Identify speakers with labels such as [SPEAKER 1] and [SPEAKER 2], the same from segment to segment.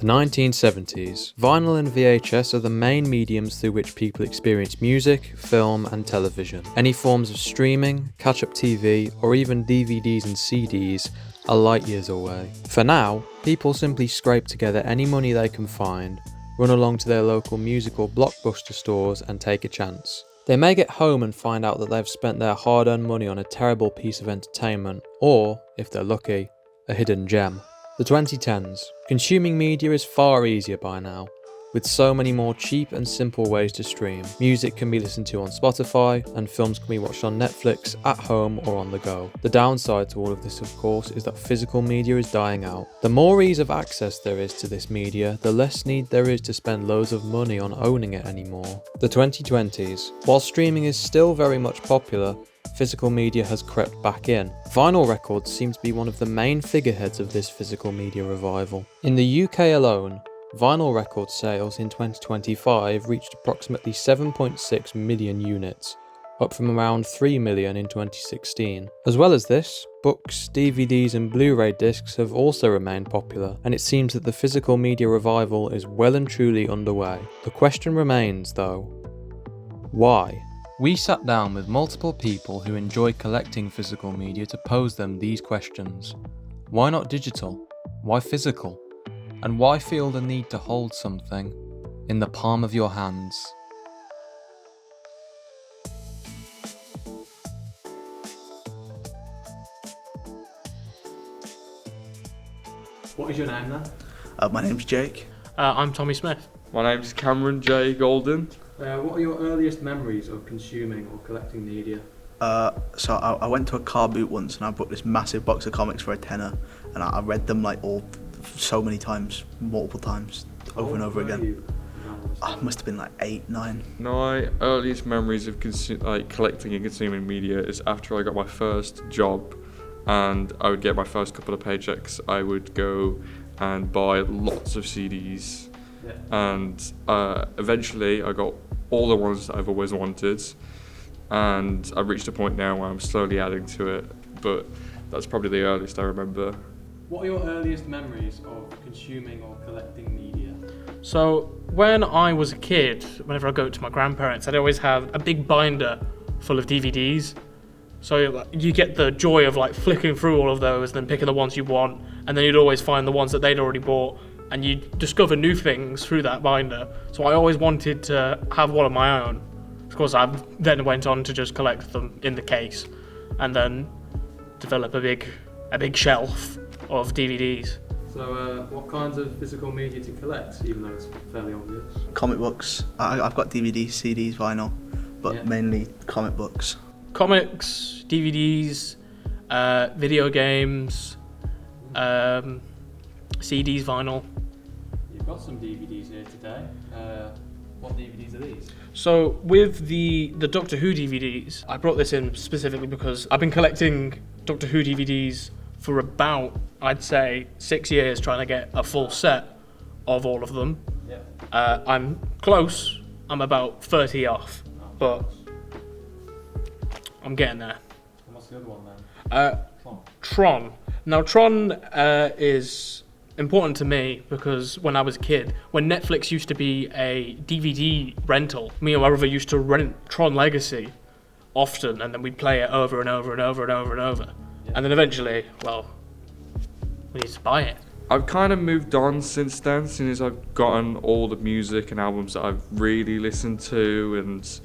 [SPEAKER 1] The 1970s. Vinyl and VHS are the main mediums through which people experience music, film, and television. Any forms of streaming, catch-up TV, or even DVDs and CDs are light years away. For now, people simply scrape together any money they can find, run along to their local music or blockbuster stores, and take a chance. They may get home and find out that they've spent their hard-earned money on a terrible piece of entertainment, or, if they're lucky, a hidden gem. The 2010s. Consuming media is far easier by now, with so many more cheap and simple ways to stream. Music can be listened to on Spotify, and films can be watched on Netflix, at home or on the go. The downside to all of this, of course, is that physical media is dying out. The more ease of access there is to this media, the less need there is to spend loads of money on owning it anymore. The 2020s. While streaming is still very much popular, physical media has crept back in. Vinyl records seem to be one of the main figureheads of this physical media revival. In the UK alone, vinyl record sales in 2025 reached approximately 7.6 million units, up from around 3 million in 2016. As well as this, books, DVDs and Blu-ray discs have also remained popular, and it seems that the physical media revival is well and truly underway. The question remains, though, why? We sat down with multiple people who enjoy collecting physical media to pose them these questions. Why not digital? Why physical? And why feel the need to hold something in the palm of your hands? What is your name then?
[SPEAKER 2] My name's Jake.
[SPEAKER 3] I'm Tommy Smith.
[SPEAKER 4] My name's Cameron J. Golden.
[SPEAKER 1] What are your earliest memories of consuming or collecting media?
[SPEAKER 2] So I went to a car boot once and I bought this massive box of comics for £10, and I read them like all so many times, multiple times, over and over again. I must have been like 8, 9.
[SPEAKER 4] My earliest memories of collecting and consuming media is after I got my first job, and I would get my first couple of paychecks. I would go and buy lots of CDs, and eventually I got all the ones that I've always wanted, and I've reached a point now where I'm slowly adding to it, but that's probably the earliest I remember.
[SPEAKER 1] What are your earliest memories of consuming or collecting media?
[SPEAKER 3] So when I was a kid, whenever I go to my grandparents, I'd always have a big binder full of DVDs. So you get the joy of like flicking through all of those and then picking the ones you want, and then you'd always find the ones that they'd already bought, and you discover new things through that binder. So I always wanted to have one of my own. Of course, I then went on to just collect them in the case, and then develop a big shelf of DVDs.
[SPEAKER 1] So what kinds of physical media to collect, even though it's fairly obvious?
[SPEAKER 2] Comic books. I've got DVDs, CDs, vinyl, but mainly comic books.
[SPEAKER 3] Comics, DVDs, video games, CDs, vinyl.
[SPEAKER 1] You've got some DVDs here today. What DVDs are these?
[SPEAKER 3] So with the Doctor Who DVDs, I brought this in specifically because I've been collecting Doctor Who DVDs for about, I'd say, 6 years, trying to get a full set of all of them. I'm close. I'm about 30 off, but I'm getting there.
[SPEAKER 1] And what's the other one then?
[SPEAKER 3] Tron. Now, Tron is important to me because when I was a kid, when Netflix used to be a DVD rental, me and my brother used to rent Tron Legacy often, and then we'd play it over and over and over and over and over. And then eventually, well, we need to buy it.
[SPEAKER 4] I've kind of moved on since then, since I've gotten all the music and albums that I've really listened to, and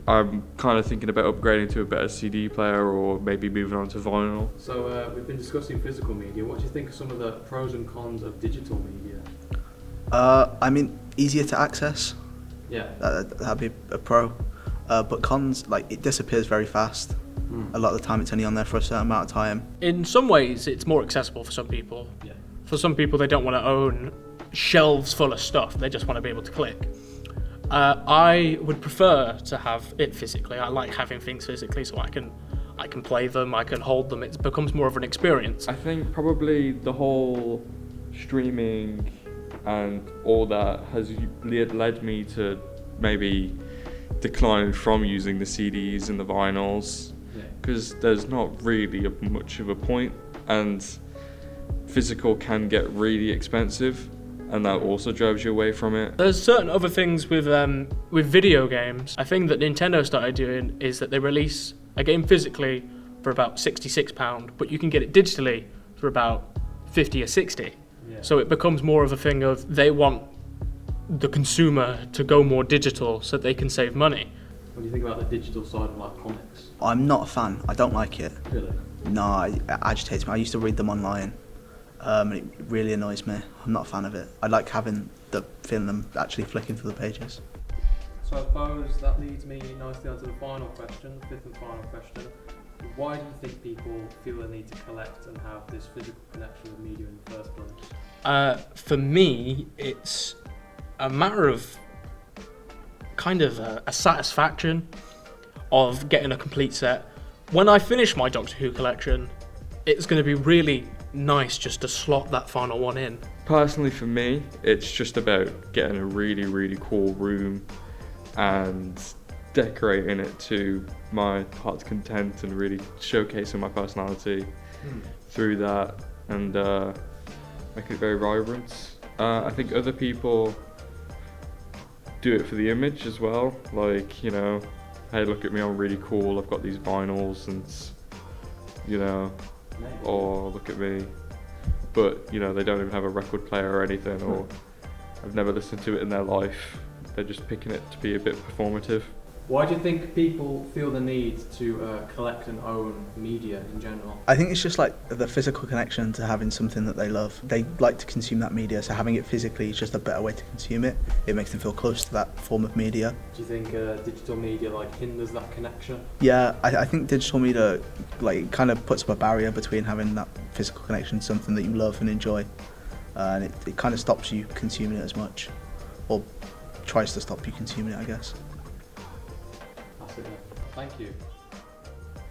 [SPEAKER 4] I'm kind of thinking about upgrading to a better CD player or maybe moving on to vinyl.
[SPEAKER 1] So we've been discussing physical media. What do you think of some of the pros and cons of digital media?
[SPEAKER 2] I mean, easier to access.
[SPEAKER 1] Yeah.
[SPEAKER 2] That'd be a pro. But cons, like, it disappears very fast. A lot of the time it's only on there for a certain amount of time.
[SPEAKER 3] In some ways, it's more accessible for some people.
[SPEAKER 1] Yeah.
[SPEAKER 3] For some people, they don't want to own shelves full of stuff. They just want to be able to click. I would prefer to have it physically. I like having things physically so I can play them, I can hold them. It becomes more of an experience.
[SPEAKER 4] I think probably the whole streaming and all that has led me to maybe decline from using the CDs and the vinyls, because there's not really much of a point, and physical can get really expensive, and that also drives you away from it.
[SPEAKER 3] There's certain other things with video games. A thing that Nintendo started doing is that they release a game physically for about £66, but you can get it digitally for about 50 or 60.
[SPEAKER 1] Yeah.
[SPEAKER 3] So it becomes more of a thing of they want the consumer to go more digital so they can save money.
[SPEAKER 1] What do you think about the digital side of like comics?
[SPEAKER 2] I'm not a fan. I don't like it.
[SPEAKER 1] Really?
[SPEAKER 2] No, it agitates me. I used to read them online, and it really annoys me. I'm not a fan of it. I like having the feeling them actually flicking through the pages.
[SPEAKER 1] So I suppose that leads me nicely onto the final question, fifth and final question. Why do you think people feel the need to collect and have this physical connection with media in the first place?
[SPEAKER 3] For me, it's a matter of kind of a satisfaction of getting a complete set. When I finish my Doctor Who collection, it's going to be really nice just to slot that final one in.
[SPEAKER 4] Personally, for me, it's just about getting a really, really cool room and decorating it to my heart's content and really showcasing my personality through that and making it very vibrant. I think other people do it for the image as well, like, you know, hey, look at me, I'm really cool, I've got these vinyls and, you know, or look at me, but, you know, they don't even have a record player or anything, or I've never listened to it in their life. They're just picking it to be a bit performative.
[SPEAKER 1] Why do you think people feel the need to collect and own media in general?
[SPEAKER 2] I think it's just like the physical connection to having something that they love. They like to consume that media, so having it physically is just a better way to consume it. It makes them feel close to that form of media.
[SPEAKER 1] Do you think digital media like hinders that connection?
[SPEAKER 2] Yeah, I think digital media like kind of puts up a barrier between having that physical connection to something that you love and enjoy, and it kind of stops you consuming it as much, or tries to stop you consuming it, I guess.
[SPEAKER 1] Thank you.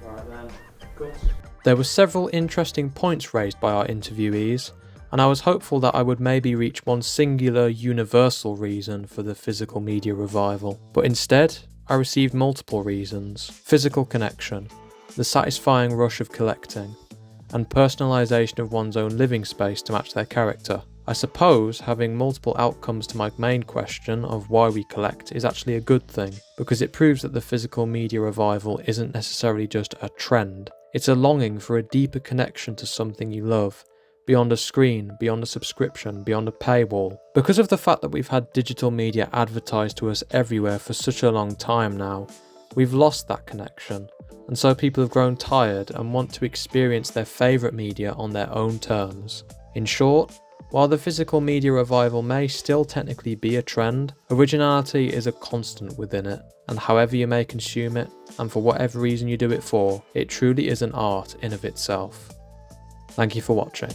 [SPEAKER 1] Alright then, of course.
[SPEAKER 5] There were several interesting points raised by our interviewees, and I was hopeful that I would maybe reach one singular, universal reason for the physical media revival. But instead, I received multiple reasons: physical connection, the satisfying rush of collecting, and personalisation of one's own living space to match their character. I suppose having multiple outcomes to my main question of why we collect is actually a good thing, because it proves that the physical media revival isn't necessarily just a trend. It's a longing for a deeper connection to something you love, beyond a screen, beyond a subscription, beyond a paywall. Because of the fact that we've had digital media advertised to us everywhere for such a long time now, we've lost that connection, and so people have grown tired and want to experience their favourite media on their own terms. In short, while the physical media revival may still technically be a trend, originality is a constant within it, and however you may consume it, and for whatever reason you do it for, it truly is an art in of itself. Thank you for watching.